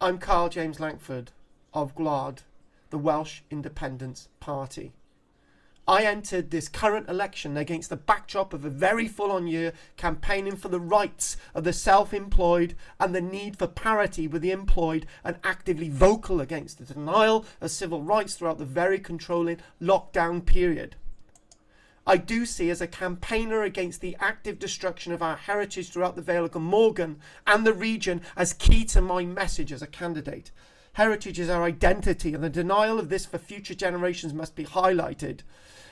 I'm Karl-James Langford of GWLAD, the Welsh Independence Party. I entered this current election against the backdrop of a very full-on year campaigning for the rights of the self-employed and the need for parity with the employed, and actively vocal against the denial of civil rights throughout the very controlling lockdown period. I do see as a campaigner against the active destruction of our heritage throughout the Vale of Glamorgan and the region as key to my message as a candidate. Heritage is our identity, and the denial of this for future generations must be highlighted.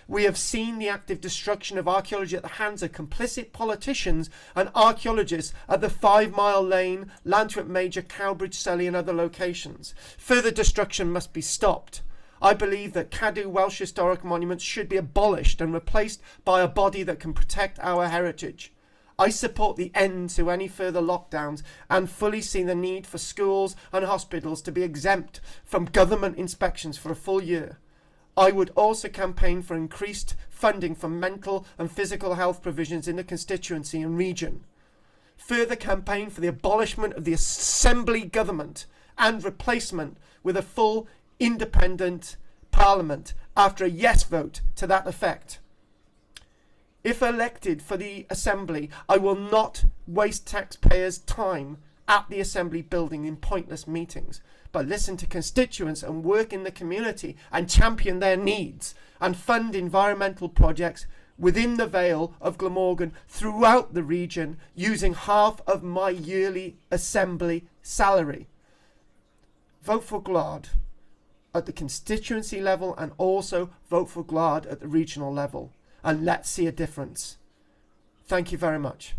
We have seen the active destruction of archaeology at the hands of complicit politicians and archaeologists at the 5 Mile Lane, Lantwit Major, Cowbridge, Selly and other locations. Further destruction must be stopped. I believe that Cadw Welsh historic monuments should be abolished and replaced by a body that can protect our heritage. I support the end to any further lockdowns and fully see the need for schools and hospitals to be exempt from government inspections for a full year. I would also campaign for increased funding for mental and physical health provisions in the constituency and region. Further campaign for the abolishment of the Assembly government and replacement with a full independent Parliament after a yes vote to that effect. If elected for the Assembly, I will not waste taxpayers' time at the Assembly building in pointless meetings, but listen to constituents and work in the community and champion their needs and fund environmental projects within the Vale of Glamorgan throughout the region using half of my yearly Assembly salary. Vote for GWLAD at the constituency level and also vote for GWLAD at the regional level, and let's see a difference. Thank you very much.